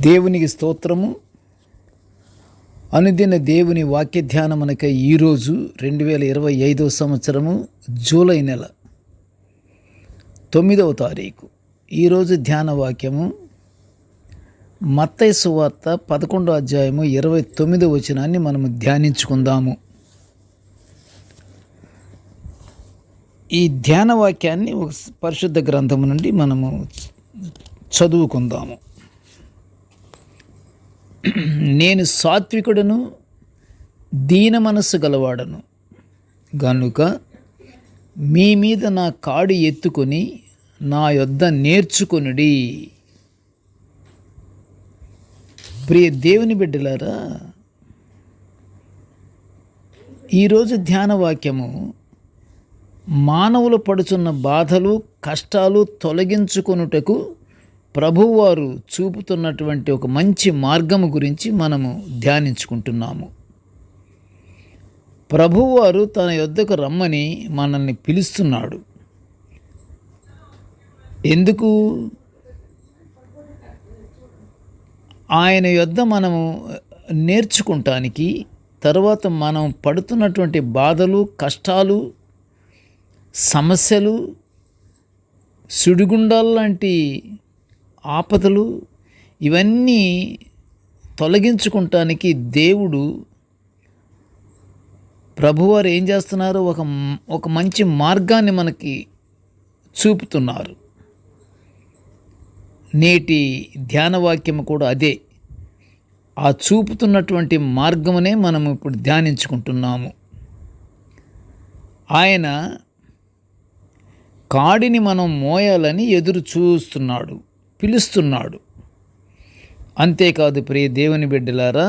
దేవునికి స్తోత్రము. అనుదిన దేవుని వాక్య ధ్యానమునకై ఈరోజు 2025 సంవత్సరము జూలై నెల 9వ తారీఖు. ఈరోజు ధ్యాన వాక్యము మత్తయి సువార్త 11వ అధ్యాయము 29వ వచనాన్ని మనము ధ్యానించుకుందాము. ఈ ధ్యాన వాక్యాన్ని ఒక పరిశుద్ధ గ్రంథము నుండి మనము చదువుకుందాము. నేను సాత్వికుడను, దీన మనస్సు గలవాడను గనుక మీ మీద నా కాడి ఎత్తుకొని నా యొద్ద నేర్చుకొనుడి. ప్రియ దేవుని బిడ్డలారా, ఈరోజు ధ్యాన వాక్యము మానవులు పడుచున్న బాధలు కష్టాలు తొలగించుకొనుటకు ప్రభువారు చూపుతున్నటువంటి ఒక మంచి మార్గము గురించి మనము ధ్యానించుకుంటున్నాము. ప్రభువారు తన యొద్దకు రమ్మని మనల్ని పిలుస్తున్నాడు. ఎందుకు? ఆయన యొద్ద మనము నేర్చుకుంటానికి, తర్వాత మనం పడుతున్నటువంటి బాధలు కష్టాలు సమస్యలు సుడిగుండాల్లాంటి ఆపదలు ఇవన్నీ తొలగించుకుంటానికి దేవుడు ప్రభువారు ఏం చేస్తున్నారు? ఒక మంచి మార్గాన్ని మనకి చూపుతున్నారు. నేటి ధ్యానవాక్యం కూడా అదే. ఆ చూపుతున్నటువంటి మార్గమునే మనం ఇప్పుడు ధ్యానించుకుంటున్నాము. ఆయన కాడిని మనం మోయాలని ఎదురు చూస్తున్నాడు, పిలుస్తున్నాడు. అంతేకాదు ప్రియ దేవుని బిడ్డలారా,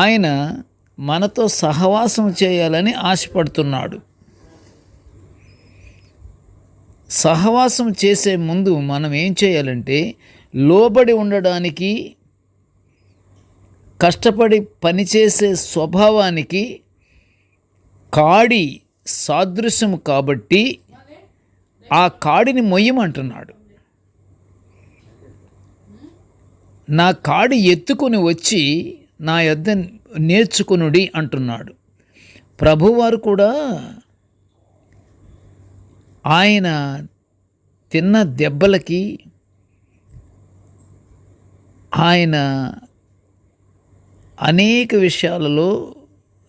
ఆయన మనతో సహవాసం చేయాలని ఆశపడుతున్నాడు. సహవాసం చేసే ముందు మనం ఏం చేయాలంటే, లోబడి ఉండడానికి, కష్టపడి పనిచేసే స్వభావానికి కాడి సాదృశ్యం కాబట్టి ఆ కాడిని మొయ్యమంటున్నాడు. నా కాడి ఎత్తుకొని వచ్చి నా యొద్ద నేర్చుకొనుడి అంటున్నాడు. ప్రభువారు కూడా ఆయన తిన్న దెబ్బలకి, ఆయన అనేక విషయాలలో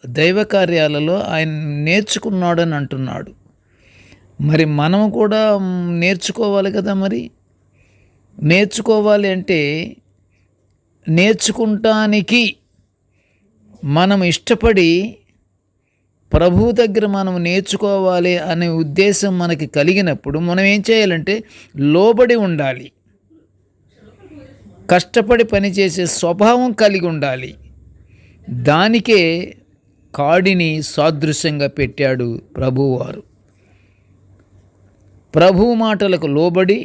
దైవ కార్యాలలో ఆయన నేర్చుకున్నాడని అంటున్నాడు. మరి మనం కూడా నేర్చుకోవాలి కదా. మరి నేర్చుకోవాలి అంటే నేర్చుకుంటానికి మనం ఇష్టపడి ప్రభు దగ్గర మనం నేర్చుకోవాలి అనే ఉద్దేశం మనకి కలిగినప్పుడు మనం ఏం చేయాలంటే లోబడి ఉండాలి, కష్టపడి పనిచేసే స్వభావం కలిగి ఉండాలి. దానికే కాడిని సాదృశ్యంగా పెట్టాడు ప్రభువారు. ప్రభు మాటలకు లోబడి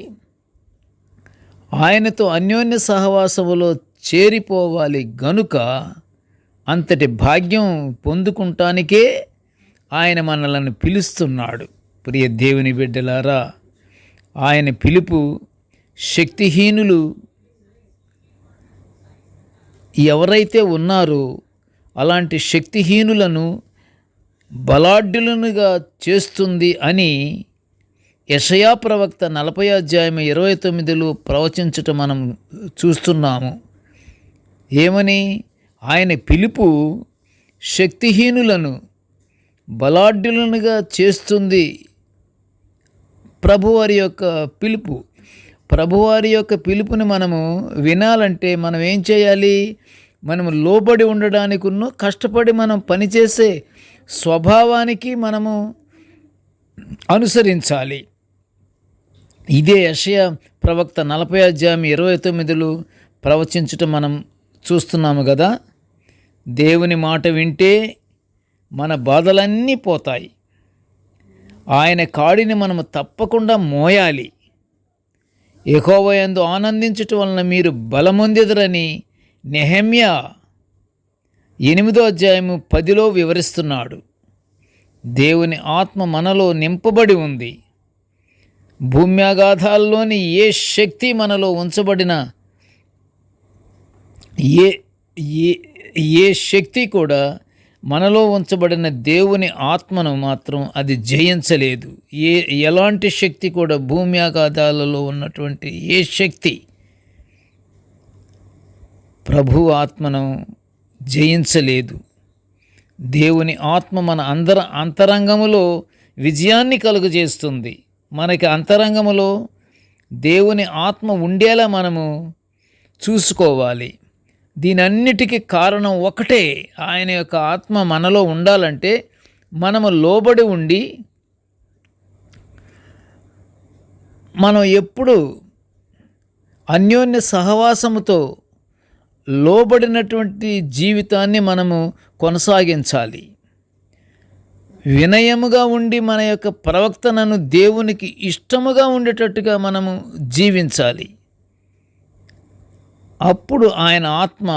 ఆయనతో అన్యోన్య సహవాసములో చేరిపోవాలి గనుక అంతటి భాగ్యం పొందుకుంటానికే ఆయన మనల్ని పిలుస్తున్నాడు. ప్రియ దేవుని బిడ్డలారా, ఆయన పిలుపు శక్తిహీనులు ఎవరైతే ఉన్నారో అలాంటి శక్తిహీనులను బలాఢ్యులనుగా చేస్తుంది అని యెషయా ప్రవక్త 40వ అధ్యాయం 29లో ప్రవచించటం మనం చూస్తున్నాము. ఏమని? ఆయన పిలుపు శక్తిహీనులను బలాఢ్యులనుగా చేస్తుంది. ప్రభువారి యొక్క పిలుపు. ప్రభువారి యొక్క పిలుపుని మనము వినాలంటే మనం ఏం చేయాలి? మనము లోబడి ఉండడానికి, కష్టపడి మనం పనిచేసే స్వభావానికి మనము అనుసరించాలి. ఇదే యెషయా ప్రవక్త 40వ అధ్యాయం 29లో ప్రవచించటం మనం చూస్తున్నాము కదా. దేవుని మాట వింటే మన బాధలన్నీ పోతాయి. ఆయన కాడిని మనము తప్పకుండా మోయాలి. యెహోవా యందు ఆనందించటం వలన మీరు బలమొందెదరని నెహెమ్యా 8వ అధ్యాయము 10లో వివరిస్తున్నాడు. దేవుని ఆత్మ మనలో నింపబడి ఉంది. భూమ్యాగాధాల్లోని ఏ శక్తి మనలో ఉంచబడిన ఏ ఏ ఏ శక్తి కూడా మనలో ఉంచబడిన దేవుని ఆత్మను మాత్రం అది జయించలేదు. ఎలాంటి శక్తి కూడా భూమి ఆకాశాలలో ఉన్నటువంటి ఏ శక్తి ప్రభు ఆత్మను జయించలేదు. దేవుని ఆత్మ మన అంతరంగములో విజయాన్ని కలుగజేస్తుంది. మనకి అంతరంగములో దేవుని ఆత్మ ఉండేలా మనము చూసుకోవాలి. దీనన్నిటికీ కారణం ఒకటే, ఆయన యొక్క ఆత్మ మనలో ఉండాలంటే మనము లోబడి ఉండి మనం ఎప్పుడు అన్యోన్య సహవాసముతో లోబడినటువంటి జీవితాన్ని మనము కొనసాగించాలి. వినయముగా ఉండి మన యొక్క ప్రవర్తనను దేవునికి ఇష్టముగా ఉండేటట్టుగా మనము జీవించాలి. అప్పుడు ఆయన ఆత్మ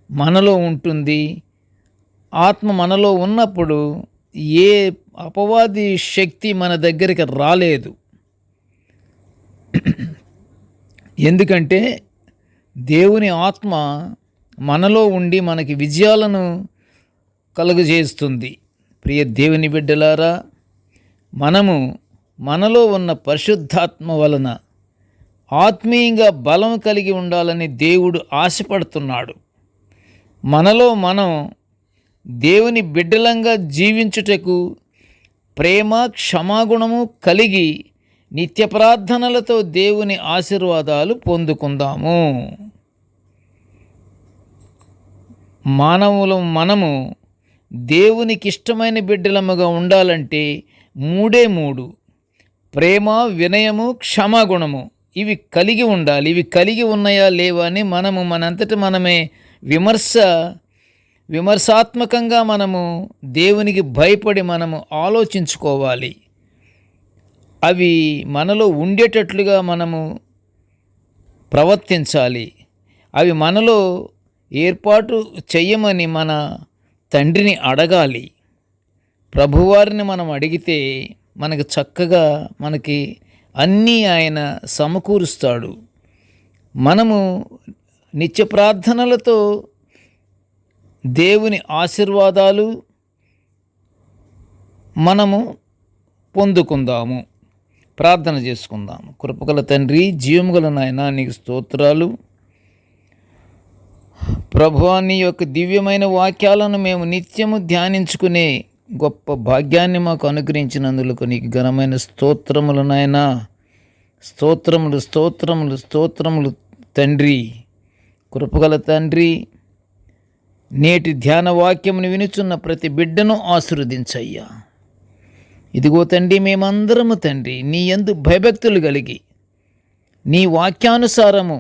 మనలో ఉంటుంది. ఆత్మ మనలో ఉన్నప్పుడు ఏ అపవాది శక్తి మన దగ్గరికి రాలేదు. ఎందుకంటే దేవుని ఆత్మ మనలో ఉండి మనకి విజయాలను కలుగజేస్తుంది. ప్రియ దేవుని బిడ్డలారా, మనలో ఉన్న పరిశుద్ధాత్మ వలన ఆత్మీయంగా బలం కలిగి ఉండాలని దేవుడు ఆశపడుతున్నాడు. మనలో మనం దేవుని బిడ్డలంగా జీవించుటకు ప్రేమ క్షమాగుణము కలిగి నిత్య ప్రార్థనలతో దేవుని ఆశీర్వాదాలు పొందుకుందాము. మనము దేవునికి ఇష్టమైన బిడ్డలముగా ఉండాలంటే మూడు: ప్రేమ, వినయము, క్షమాగుణము. ఇవి కలిగి ఉండాలి. ఇవి కలిగి ఉన్నాయా లేవా అని మనంతటి మనమే విమర్శాత్మకంగా మనము దేవునికి భయపడి మనము ఆలోచించుకోవాలి. అవి మనలో ఉండేటట్లుగా మనము ప్రవర్తించాలి. అవి మనలో ఏర్పాటు చెయ్యమని మన తండ్రిని అడగాలి. ప్రభువారిని మనం అడిగితే మనకి అన్నీ ఆయన సమకూరుస్తాడు. మనము నిత్య ప్రార్థనలతో దేవుని ఆశీర్వాదాలు మనము పొందుకుందాము. ప్రార్థన చేసుకుందాము. కృపగల తండ్రి, జీవముగల నాయన, నీకు స్తోత్రాలు. ప్రభువా, నీ యొక్క దివ్యమైన వాక్యాలను మేము నిత్యము ధ్యానించుకునే గొప్ప భాగ్యాన్ని మాకు అనుగ్రహించినందుకు నీకు ఘనమైన స్తోత్రములు నాయనా. స్తోత్రములు స్తోత్రములు స్తోత్రములు తండ్రి. కృపగల తండ్రి, నేటి ధ్యాన వాక్యమును వినుచున్న ప్రతి బిడ్డను ఆశీర్వదించయ్యా. ఇదిగో తండ్రి, మేమందరము తండ్రి నీ యందు భయభక్తులు కలిగి నీ వాక్యానుసారము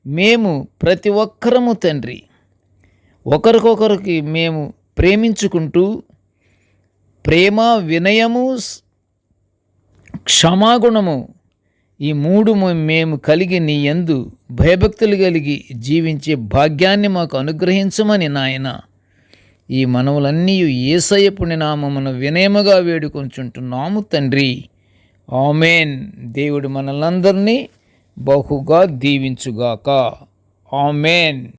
మేము ప్రతి ఒక్కరము తండ్రి ఒకరికొకరికి మేము ప్రేమించుకుంటూ ప్రేమ, వినయము, క్షమాగుణము ఈ మూడు మేము కలిగి నీ యందు భయభక్తులు కలిగి జీవించే భాగ్యాన్ని మాకు అనుగ్రహించమని నాయన ఈ మనవులన్నీ యేసయ్య పుణ్యనామమును వినయముగా వేడుకొంచుంటున్నాము తండ్రి. ఆమేన్. దేవుడు మనలందరినీ బహుగా దీవించుగాక. ఆమేన్.